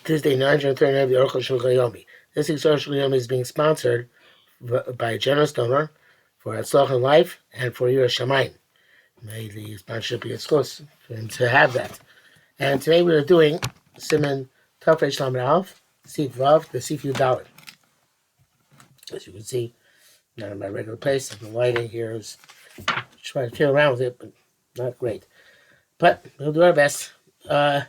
Tuesday, 939 of the Arukh HaShulchan. This week's Arukh HaShulchan is being sponsored by a generous donor for Hatzlach in life and for Yirah Shamayim. May the sponsorship be exclusive for him to have that. And today we are doing Siman Tov Reish Lamed Aleph, Sif Vav, the Sif Yud Daled. As you can see, not in my regular place. The lighting here is trying to feel around with it, but not great. But we'll do our best. Vav.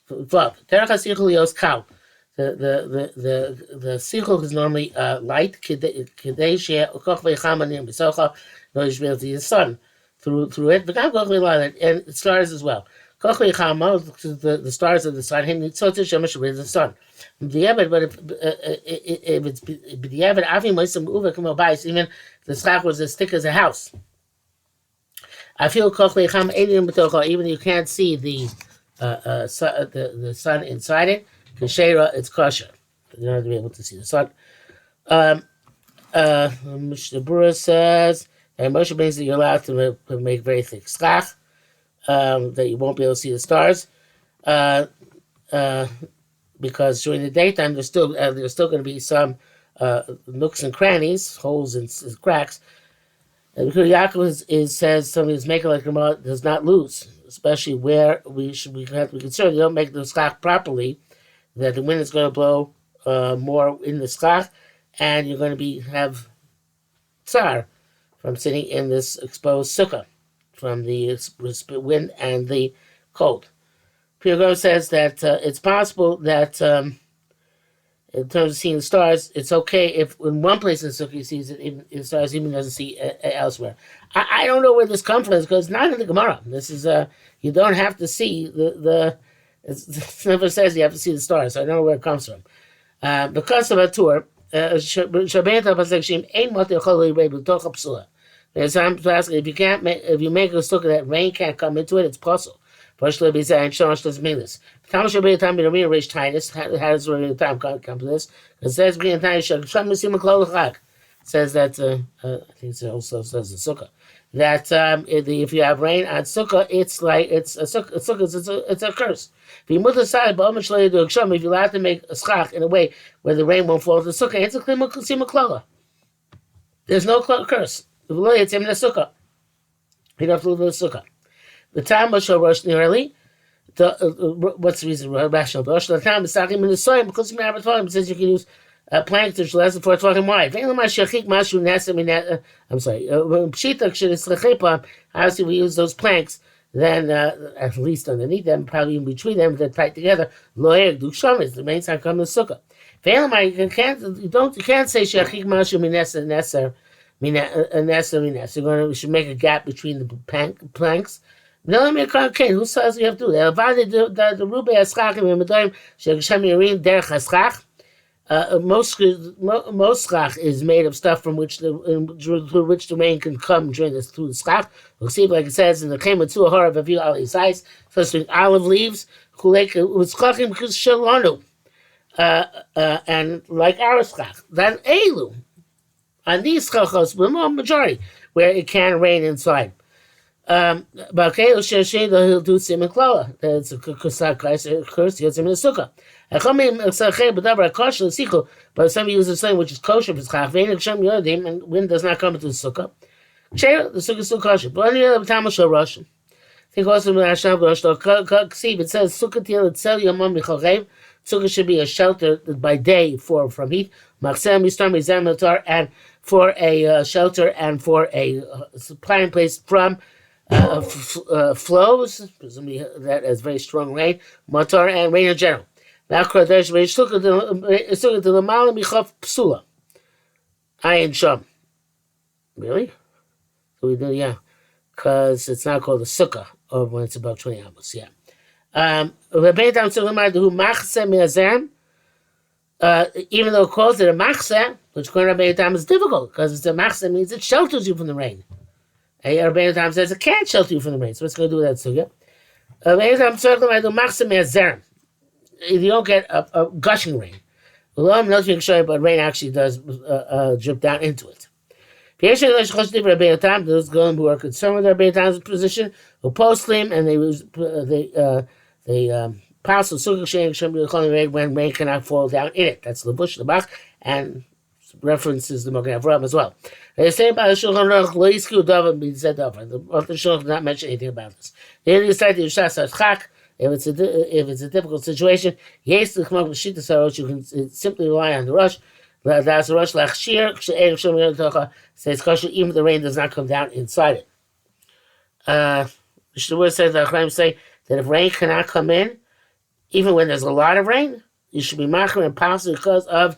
Derech HaSichel Yos Kal. The sichel is normally light. Kedei she'eh koch v'yecham anim b'socha. No, you should be able to see the sun through it. But koch v'yecham and stars as well. Koch v'yecham, the stars of the sun. Him nitzot shemesh with the sun. B'diavad, but if it's b'diavad, afi moisem uva k'mo bais. Even the schach was as thick as a house. I feel koch v'yecham edim b'tocha. Even you can't see the sun inside it. Kashera, it's kosher. You're not going to be able to see the sun. Mishnah Berurah says that Moshe means that you're allowed to make very thick schach, that you won't be able to see the stars, because during the daytime there's still going to be some nooks and crannies, holes and cracks. And Yaakov says something that's making like Ramah does not lose, especially where we have to be concerned. You don't make the schach properly, that the wind is going to blow more in the schach, and you're going to have tsar from sitting in this exposed sukkah from the wind and the cold. Pirgo says that it's possible that in terms of seeing the stars, it's okay if in one place in the sukkah you see the stars, even doesn't see elsewhere. I don't know where this comes from, because it's not in the Gemara. This is you don't have to see the it never says you have to see the stars, so I don't know where it comes from. Because of a tour, if you make a sukkah that rain can't come into it, it's possible. Doesn't mean this. How does the time come to this? It says says that I think it also says the sukkah that if you have rain on sukkah, it's like it's a sukkah. It's a curse. If you're allowed to make a schach in a way where the rain won't fall to the sukkah, it's a klima. There's no curse. It's in the sukkah. You don't have to live in the sukkah. The time was rosh nearly. What's the reason? Rational. The time is talking in the soil because it says you can use planks which less than 4 tefachim wide. I'm sorry. Obviously, we use those planks. Then at least underneath them, probably in between them, they're tight together. Loer do shamis. The main time come to sukkah. You can't say shechik mashu minesa neser minesa. You should make a gap between the planks. No, who says you have to do that? The rube haschachim and medarim she'geshem yirim derech haschach. Most schach is made of stuff from which through which the rain can come through the schach. We'll see, like it says in the Chema Tzua Harav Aviv Al Isais, such as olive leaves, schachim shalonu, and like our schach. Then elu, on these schachos, the majority where it can rain inside. But he'll do siman klala. That's a curse. He gets him in the sukkah. But some use the same which is kosher for schach. And wind does not come into the sukkah. The sukkah is still kosher. But on the other time, Rosh. I think also in it says sukkah til etzel yomam michorev. Sukkah should be a shelter by day from heat. And for a shelter and for a supplying place from flows, presumably that has very strong rain, matar, and rain in general. Ayin sham. Really? So we do, yeah, because it's not called a sukkah, or when it's about 20 amos, yeah. Even though it calls it a machzeh, which is difficult, because it's a machzeh means it shelters you from the rain. Rabbeinu Tam says it can't shelter you from the rain, so what's going to do with that sugya? Rabbeinu Tam says you don't get a gushing rain. But rain actually does drip down into it. Those who are concerned with Rabbeinu Tam's position, who post him and they Possible when rain cannot fall down in it. That's the bush, the bach, and references the Magen Avraham as well. They say about the Shulchan Aruch, Lo Yizkiru Davar B'Zeh Davar. The Shulchan did not mention anything about this. They only decide to Yishas Chak. If it's a difficult situation, yes, the Chmak B'Shita Sarosh, you can simply rely on the rush. That's the rush Lachshir. Says kosher even if the rain does not come down inside it. The Shmuel says the Chachamim say that if rain cannot come in, even when there's a lot of rain, you should be machmir and possible because of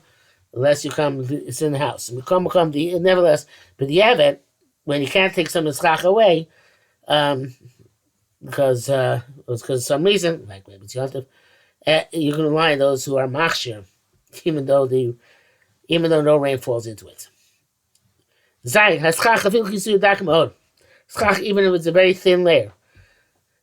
unless you come, it's in the house. Nevertheless, but the Yavet, when you can't take some of the schach away, because of some reason, like maybe it's Yontif, you can rely on those who are machshir, even though no rain falls into it. Zayin haschach afil chisur dakim od. Schach, even if it's a very thin layer.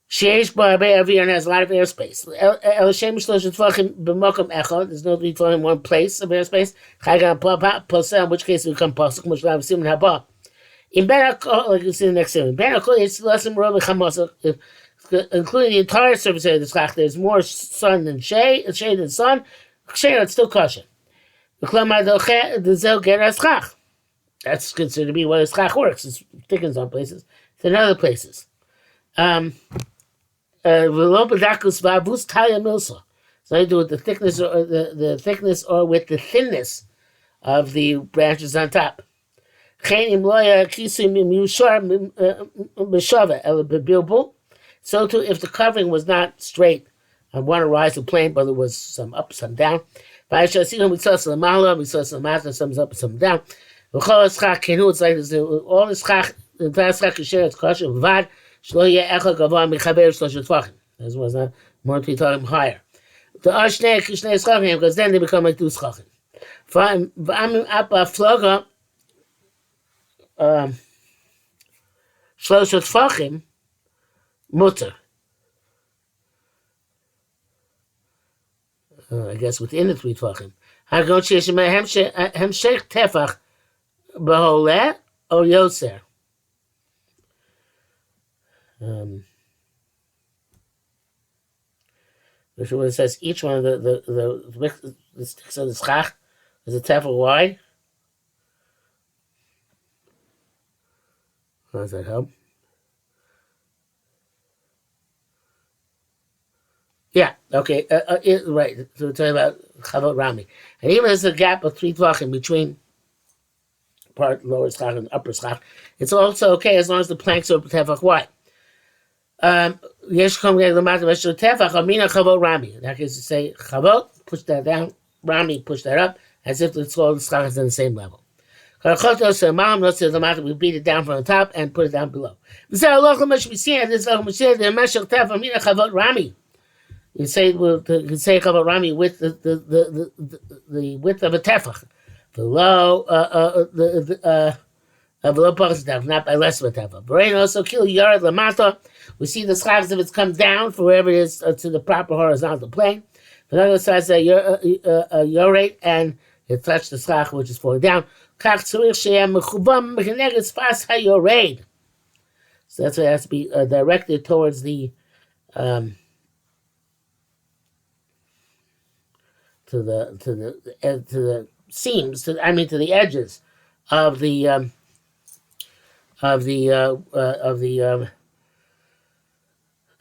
Sheish ba'arbe avir and has a lot of airspace. El Shem Shlosh Tvachim b'mokum echad. There's no three in one place of airspace. Chaygan posel, in which case it becomes pasuk. Which lav simin haba. In Ben Hakol, like you see in the next seven. Ben Hakol it's less than Rav Chamosa, including the entire surface area of the schach. There's more sun than shade than sun. Shade it's still kosher. That's considered to be what a schach works. It's thick in some places, it's in other places. So I do with the thickness or the thickness or with the thinness of the branches on top. So too, if the covering was not straight on one horizontal plane, but there was some up, some down. We saw some matter, some up, some down. It's like this, all the schach, the entire schach is shared, it's kosher, vad. As was not more to be talking higher. The Ashnei Kishnei Schachim, because then they become like two Schachim. V'amim Appa Floga Shloshat Fachim Mutter. I guess within the three Fachim. Hagon Sheshem Hemshech Tefach Beholeh or Yoser. Which one says each one of the sticks of the schach is a tefach wide. How does that help? Yeah, okay, right. So we're talking about Chavot Rami. And even there's a gap of 3 tvachim between part lower schach and upper schach, it's also okay as long as the planks are tefach wide. Yesh kom geg lamata v'shel tefach amina chavot rami. In that case, you say chavot, push that down, rami, push that up, as if it's all the schach is on the same level. We beat it down from the top and put it down below. This is rami. You say chavot rami with the width of a tefach, below not by less of a tefach. Brain also kill yard lamata. We see the schach if it comes down for wherever it is to the proper horizontal plane. The other side says yorate and it touched the schach which is falling down. So that's why it has to be directed towards the to the seams, to the edges of the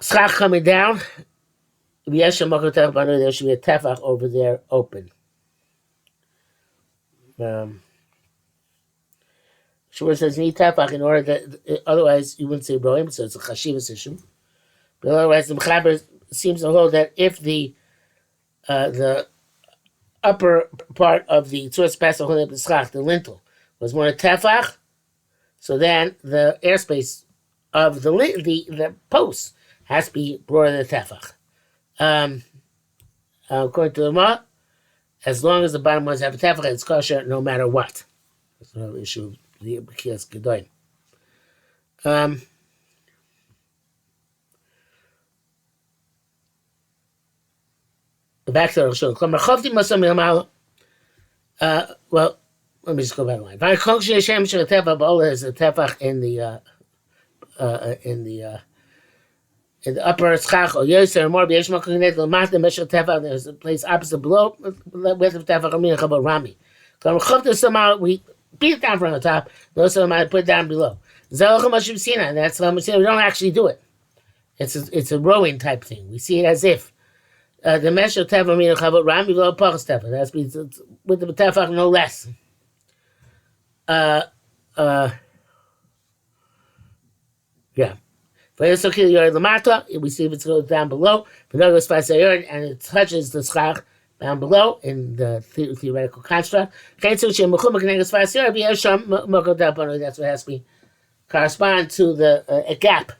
schach coming down. There should be a tefach over there open. Shmuel says you need tefach in order that otherwise you wouldn't say broim, so it's a chashivas issue. But otherwise, the Mechaber seems to hold that if the upper part of the tzurus pesach holding up the schach, the lintel, was more a tefach, so then the airspace of the post has to be broader than tefach. According to the Ma, as long as the bottom ones have a tefach, it's kosher no matter what. That's another issue. The B'chias Gedolim. Back to the Arukh HaShulchan. Well, let me just go back a line. There's a tefach in the in the upper schach or yoser or more b'yesh makom connected l'mata meshel tefach. There's a place opposite below with the tefach amina chabot rami. Somehow we beat it down from the top. Those might put it down below. Zelachim Mashim Sina. That's we don't actually do it. It's a rowing type thing. We see it as if the meshel tefach amina chabot rami below pachas tefach. That's with the tefach no less. Yeah. We see if it goes down below, and it touches the schach down below in the theoretical construct. That's what has to be correspond to the a gap.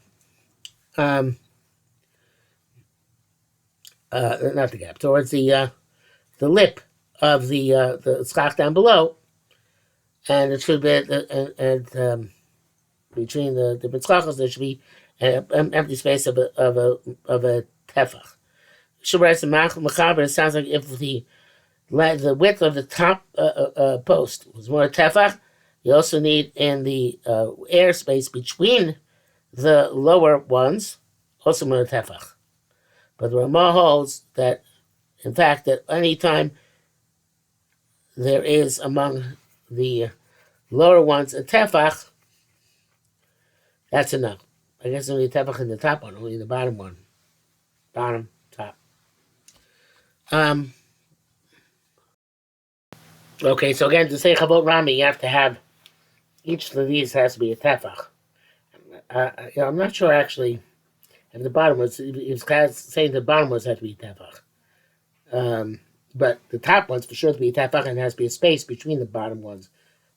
Not the gap, towards the lip of the schach down below, and it should be between the different schachos there should be an empty space of a tefach. It sounds like if the width of the top post was more tefach, you also need in the air space between the lower ones also more tefach. But the Ramah holds that, in fact, that any time there is among the lower ones a tefach, that's enough. I guess only tefach in the top one, only the bottom one. Bottom, top. Okay, so again, to say Chavot Rami, you have to have, each of these has to be a tefach. I'm not sure actually if the bottom ones, it's saying the bottom ones have to be tefach. But the top ones for sure to be tefach, and there has to be a space between the bottom ones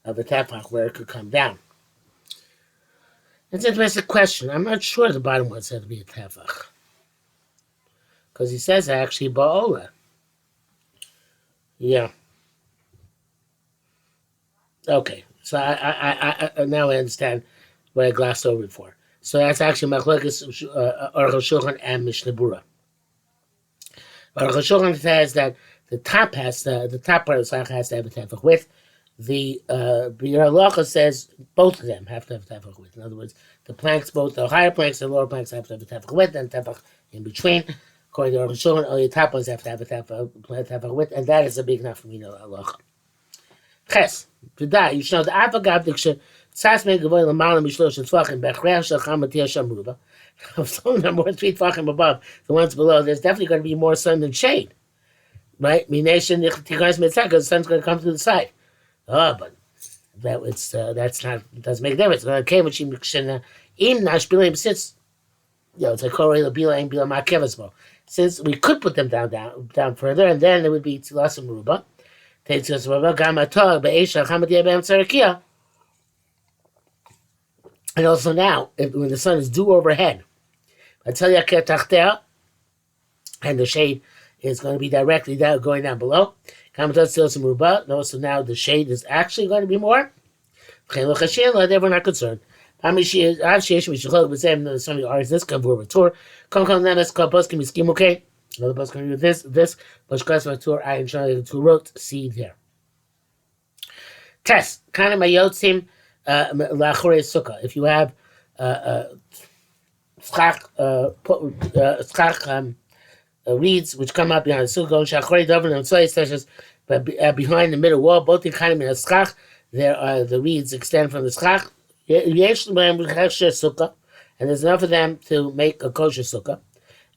of the tefach where it could come down. It's an interesting question. I'm not sure the bottom ones have to be a tefach. Because he says actually ba'ola. Yeah. Okay. So I now I understand what I glossed over before. So that's actually Machlokes Arukh HaShulchan and Mishnah Berurah. Arukh HaShulchan says that the top part of the schach has to have a tefach width. The Biur Halacha says both of them have to have a tefach width. In other words, the planks, both the higher planks and lower planks, have to have a tefach width, and tefach in between. According to Arukh HaShulchan, only the top ones have to have a tefach width, and that is a big enough for me to halacha. Ches, today you should know the Afagav Diksha Sas Me Gavoy Lamala Mishlosh Tzvachim Bechreach Shalcham Matiyah Shamruba. If some of them are more 3 tefachim above the ones below, there's definitely going to be more sun than shade, right? Mination Tichas Mitzvah, because the sun's going to come through the side. Oh, but that's not, it doesn't make a difference. Okay, but im nashbilim, since it's like Korei Bila and Bila Makevasbo. Since we could put them down further, and then it would be Tzilas and Ruba. And also now, when the sun is due overhead, and the shade is going to be directly down, going down below. Also now the shade is actually going to be more. We're not concerned. Some of the artists this come for a tour. Come nemes kapos can be skim okay. Another bus can do this. But class of tour I enjoy the two wrote see there. Test kind of my yotzim lachore sukkah. If you have reeds which come up behind the sukkah, shachore daven and soy sessions, but behind the middle wall, both in kind of in a schach, there are the reeds extend from the schach. And there's enough of them to make a kosher sukkah,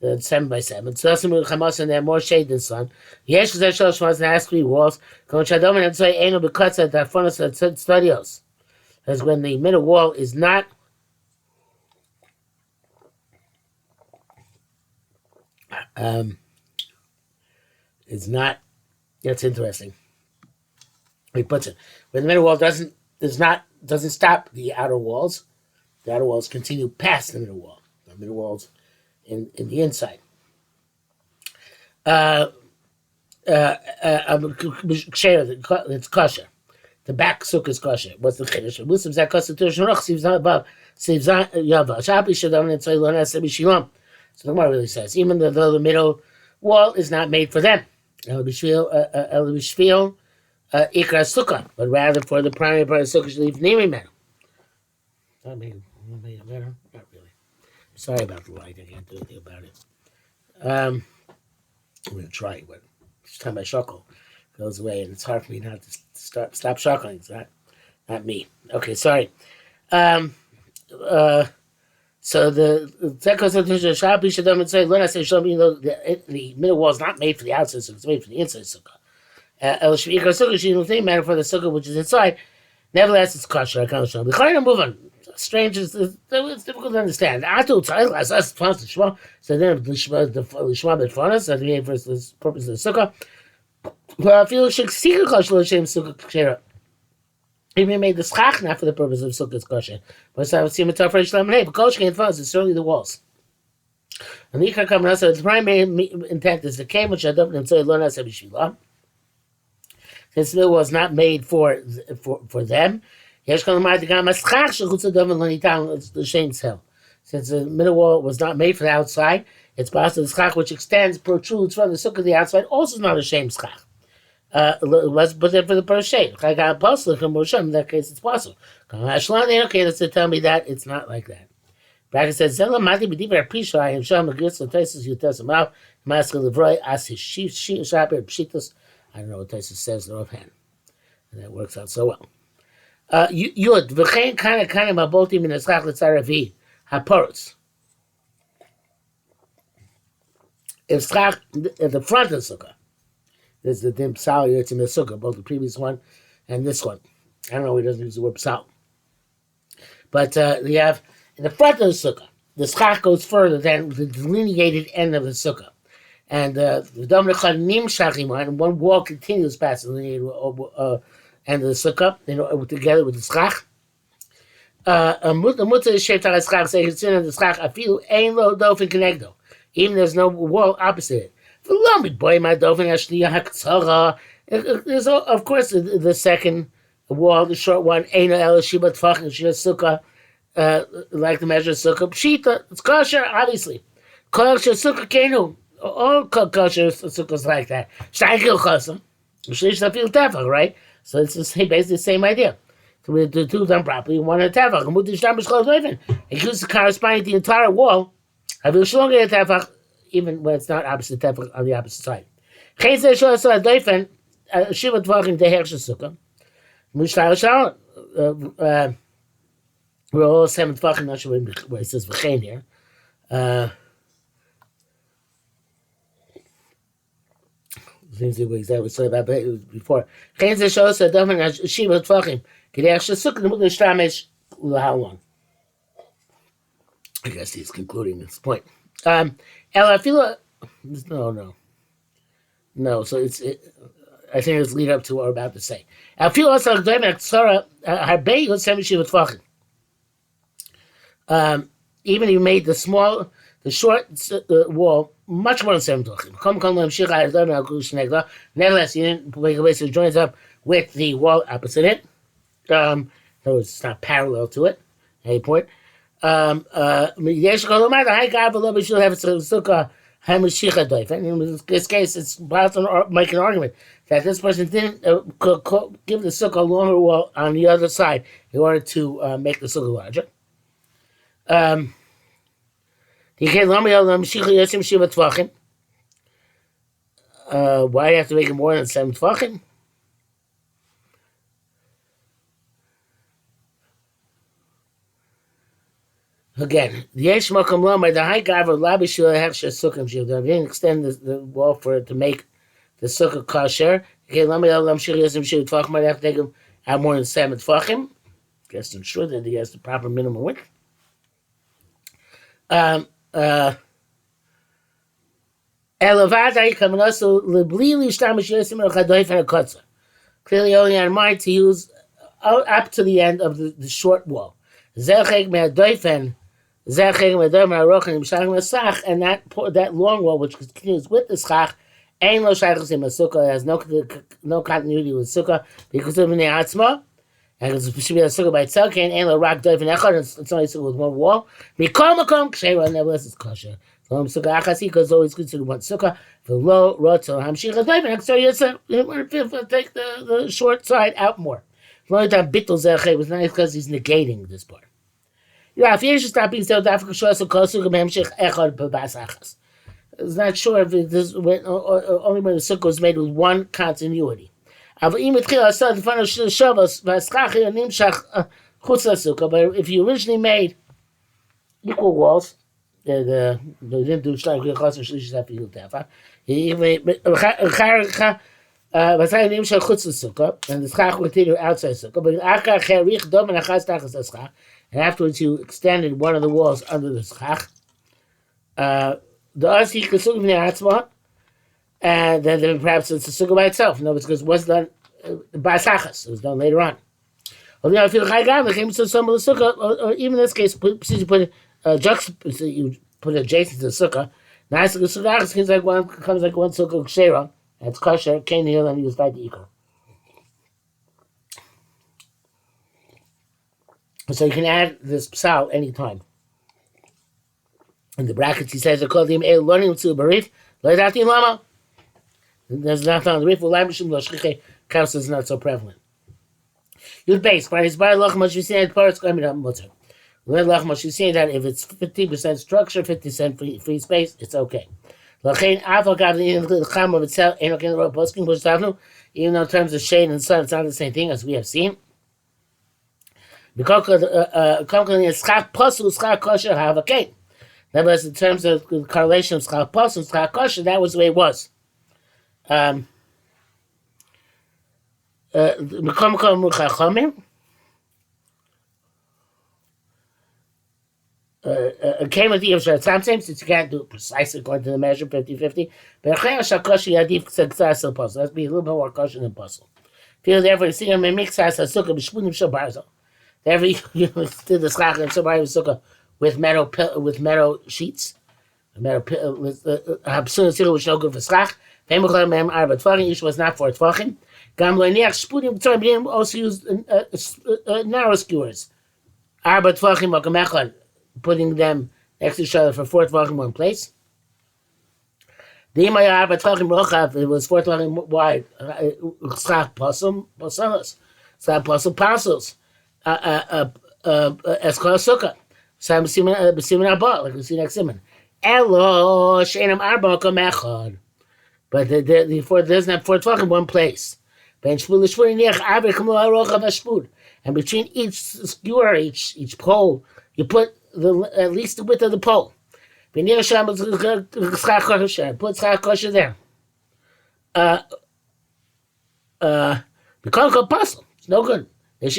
7x7. So and they have more shade than sun. Yes, there has to be walls. That's when the middle wall is not that's interesting. He puts it when the middle wall doesn't stop the outer walls. The outer walls continue past the middle wall. The middle walls in the inside. It's kosher. The back sukkah is kosher. What's the chiddush? Muslims that constitution above. So the Gemara really says, even though the middle wall is not made for them, ikra sukkah, but rather for the primary part of the sukkah should leave nimi metal. Not maybe better, not really. Sorry about the light. I can't do anything about it. I'm going to try, but each time I shuckle, it goes away, and it's hard for me not to stop shuckling. It's not me. Okay, sorry. So the second solution, Shabi Shadam and say, "Learn I say Shalom." The middle wall is not made for the outside sukkah; it's made for the inside sukkah. El Shvika sukkah, she don't think matter for the sukkah which is inside. Nevertheless, it's kosher. I can't show. The Chayim move on. Strange is it's difficult to understand. Atu tzayil as us plants the shema. So then the shema betfanas. So the for the purpose of the sukkah. Well, I feel shiksikah kosher l'shem sukkah kshera. Even made the schach not for the purpose of sukkah's kosher. But I would see it for Islam. Hey, but kosher and fuzz is certainly the walls. And the the primary intent is the came which I don't know so learn as a bishvilah. Since the was not made for them. Since the middle wall was not made for the outside, it's possible the schach which protrudes from the sukkah to the outside also is not a shame schach. Let's put it for the per shame. I got a puzzle from Moshe. In that case, it's possible. Okay, that's to tell me that it's not like that. Bracket says, "Zela mati b'divrei pisha I am sham agris l'taisus yutas amav maskal levroi as his shaper pshitus." I don't know what Taisus says in offhand, and that works out so well. Yud v'chein kind of mabolti min eschach l'tzaravi haporus. If schach at the front of the sukkah, there's the dim psal it's in the sukkah, both the previous one and this one. I don't know. He doesn't use the word psal, but we have in the front of the sukkah. The schach goes further than the delineated end of the sukkah. And one wall continues past the end of the sukkah, together with the schach. Even there's no wall opposite it. There's, of course, the second wall, the short one, like the measure of sukkah. Pshita, it's kosher, obviously. Kosher sukkah kenu. All kosher sukkahs like that. Right? So it's basically the same idea. So we do two done properly, one at tefach. It gives corresponding to the entire wall. I will show you tefach, even when it's not opposite tefach on the opposite side. Shiva tvachim teher sukkah. We're all 7 tvachim. Not sure where it says v'chein here. Seems to be exactly what we said about before. How long? I guess he's concluding this point. No. So I think it's lead up to what we're about to say. Even he made the short wall much more than 7 tvachim. Nevertheless, he didn't make a way so it joins up with the wall opposite it. So it's not parallel to it. Any point? In this case, it's possible to make an argument that this person didn't give the sukkah a longer wall on the other side in order to make the sukkah larger. Why do you have to make it more than 7 tvachim? Again, the high didn't extend the wall for it to make the sukkah kosher. Might have to take him out more than 7 tvachim. Guess to ensure that he has the proper minimum width. Clearly only on mind to use up to the end of the short wall. And that long wall which continues with the schach has no continuity with sukkah because of the atzma. And it should be a sukkah by itself. It's only sukkah with one wall. Nevertheless, it's kosher. Because it's always considered one sukkah. Take the short side out more. The only time bittul zecheh was nice because he's negating this part. Yeah, if you should stop being so difficult, show us a close to Memshich Echad Babasachas. It's not sure if it is only when the sukkah was made with one continuity. But if you originally made equal walls, they didn't do shleim chas and shlish after you tefa. And the schach will continue outside sukkah. But and afterwards you extended one of the walls under the schach. The Asi Kasugim Neatzma, and then perhaps it's a sukkah by itself. No, because it was done by Sachas. It was done later on. Or if you came to some of the sukkah, or even in this case, you put you put adjacent to the sukkah. Nice sukkah comes like one sukkah kshera, and it's kosher, kain heal, and used by the equal. So you can add this psal anytime. In the brackets, he says, learning to barif, lama. There's nothing on the reef, Kaus is not so prevalent. You'd base, but his bar lachmash, you say, parts coming up, mutter. Lachmash, you say that if it's 50% structure, 50% free space, it's okay. Lachain, Afakav, the Cham of itself, even though in terms of shade and sun, it's not the same thing as we have seen. Because schach pasul, schach kosher, have a cane. That was in terms of the correlation of schach pasul and schach kosher, that was the way it was. Came with the Yevshar Tzamtzim, since you can't do it precisely according to the measure 50-50. But let's be a little bit more kosher than pasul. Feel therefore you see him in mixas sukkah b'shpunim shabarzo. Therefore you did the schach and shabar sukkah with metal sheets, metal which no good for schach. Each was not for tvachim. Gam also used narrow skewers. Arba tvachim makamechad, putting them next to each other for 4 tvachim in one place. The imay arba tvachim rochav, it was 4 tvachim wide. Schach pasum pasalas, schach pasum pasals. Eskal sukkah. Sam b'simen abba, like we see next siman. Elo sheinam arba makamechad. But the four doesn't have 4 tvachim in one place. And between each skewer, each pole, you put at least the width of the pole. Put schach kosher there. Because puzzle, it's no good. Can't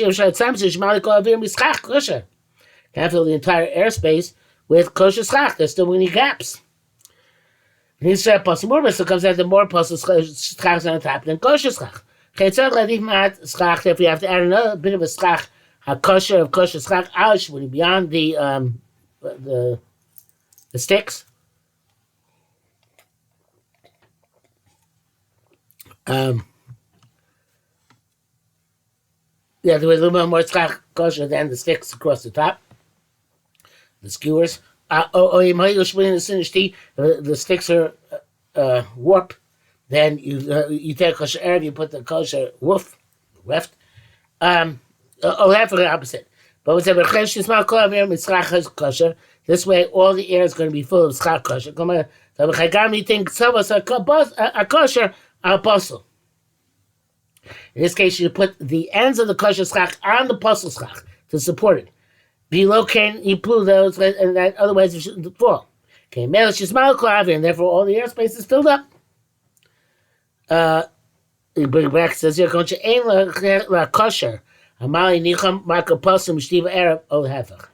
fill the entire airspace with kosher schach. There's still many gaps. Needs to have puzzle more, so it comes out the more puzzle schachs on the top than kosher schach. If you have to add another bit of a schach, a kosher of kosher schach, ouch, when beyond the sticks. Yeah, there was a little bit more schach kosher than the sticks across the top, the skewers. The sticks are warped. Then you take kosher erev, you put the kosher woof, left. Half of the opposite. But we say kosher. This way, all the air is going to be full of schach kosher. So you think a kosher apostle. In this case, you put the ends of the kosher schach on the apostle schach to support it. Below can you pull those, and that otherwise it shouldn't fall. Okay, and therefore all the airspace is filled up. Back says here, kosher. Amali nicham makaposum shtiva arab ol hefach.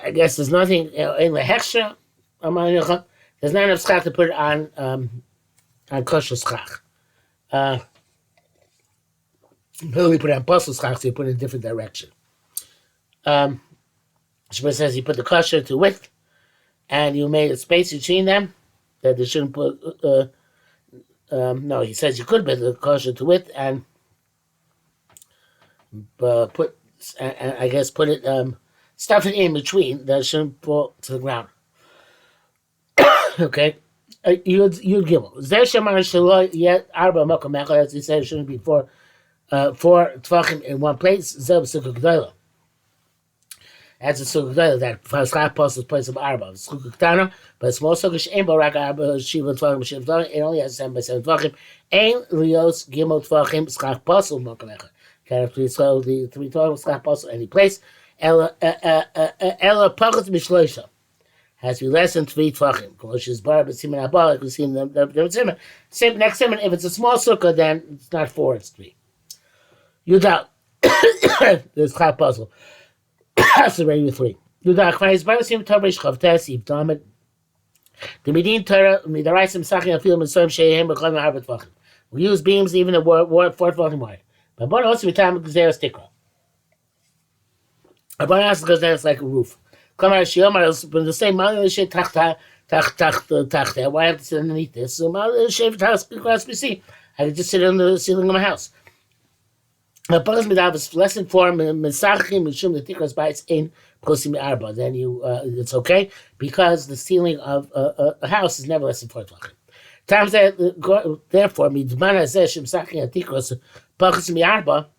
I guess there's nothing in the hechsher. Amali nicham. There's not enough schach to put it on kosher schach. Really put it on pasul schach, so you put it in a different direction. Shmuel says you put the kosher to width, and you made a space between them that they shouldn't put. No, he says you could put the kosher to width and put it stuff it in between that shouldn't fall to the ground. Okay, you'd gimel. Zeh shemar shelo yet arba makom echad, as he said, it shouldn't be 4 tvachim in one place. Zeh b'sukkah gdola. As a sukkah that schach posel is place of arba. Sukkah ktana, but small sukkah she'en bo rak arba shiva tvachim shiva tvachim. It only has 7 by 7 tvachim. Ein lios gimel tvachim schach posel mokalecha. Kind of so the 3 tvachim schach posel any place. Ella pachat mishloisha. Has to be less than 3 tvachim. Kolosh is bar, but siman abba, like we see in the siman. Next siman, if it's a small sukkah, then it's not 4, it's 3. You doubt. There's chap puzzle. That's already with 3. You doubt. Kvayiz bar, sim tabrish chavtes, if damet. The midin Torah, midaraisim sachin afil mitzvim shehem b'chol ma'arba tvachim. We use beams even at 4 tvachim wide. But one also we time gzeres tikra. A one also goes down, it's like a roof. Klamar Shiomar, but the same Mal Shit Tachta. Why have to sit underneath this? So Mal Shit house because we see. I could just sit on the ceiling of my house. Now, Pagas Midav is less than 4 Mesachim Mishum the Tikras bites in Kosim Arba. Then it's okay because the ceiling of a house is never less than 4 tvachim. Times that therefore Midmana Zesh Mesachim Tikras Pagas Arba.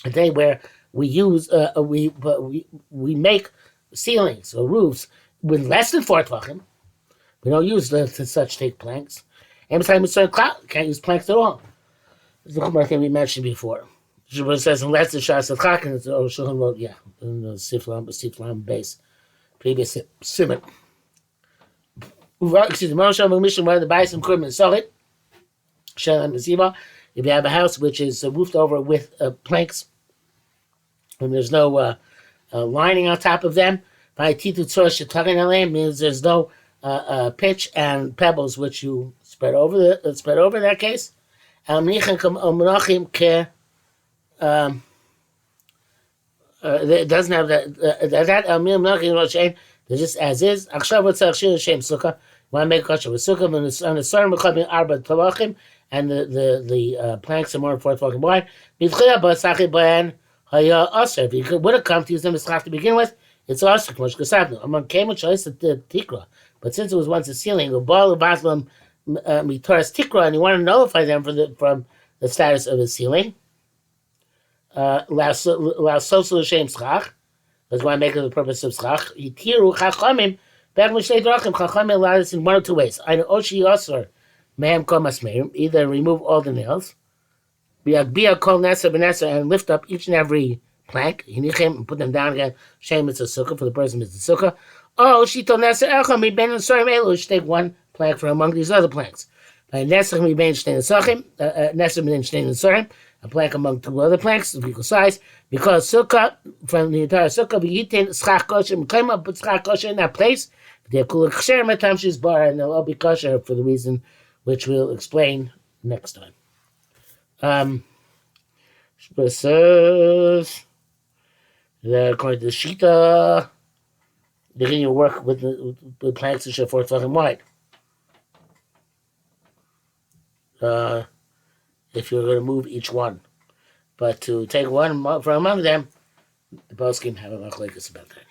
A day where we use we make ceilings or roofs with less than 4 tvachim. We don't use such thick planks. And besides, we can't use planks at all. This is the thing we mentioned before. It says unless the Shas of Chakin, the Shulchan wrote, in the Siflam base, previous simon. Excuse me, Moshe Mishnah, one of the Baisim Kurman Solit, Shalom Ziva. If you have a house which is roofed over with planks, and there's no lining on top of them, means there's no pitch and pebbles which you spread over that case. It doesn't have that. They're just as is. Want to make a kosher with sukkah on a certain arba tavachim, and the planks are more than 4 tvachim wide. If you would have come to use them as chaf to begin with, it's also k'mosh kasavnu. Among came a choice at the tikra, but since it was once a ceiling, the ball of baslam mitoras tikra, and you want to nullify them from the status of a ceiling. La sosul shem schach. That's why I make it the purpose of schach. Yitiru chachamim back mishnei drachim. Chachamim allowed us in 1 or 2 ways. Either oshi osor mehem kol masmerim, either remove all the nails. Biagbia kol nesa b'nesa, and lift up each and every plank. Yinichem, and put them down again. Shem it's a sukkah, for the person it's a sukkah. Oh, shito nesa elcham mi ben sorim elu. Should take 1 plank from among these other planks. Nesa mi ben shtein nesachim. Nesa mi ben shtein nesorim. A plank among 2 other planks of equal size. Because sukkah, from the entire sukkah, yitin schach kosher. Claim up put schach kosher in that place. They're kula kosher matam she's bar, and they'll all be kosher for the reason which we'll explain next time. According to the Shita, they're going to work with the planks which are 4 tvachim wide. If you're going to move each one. But to take one from among them, the poskim have a machlekes about that.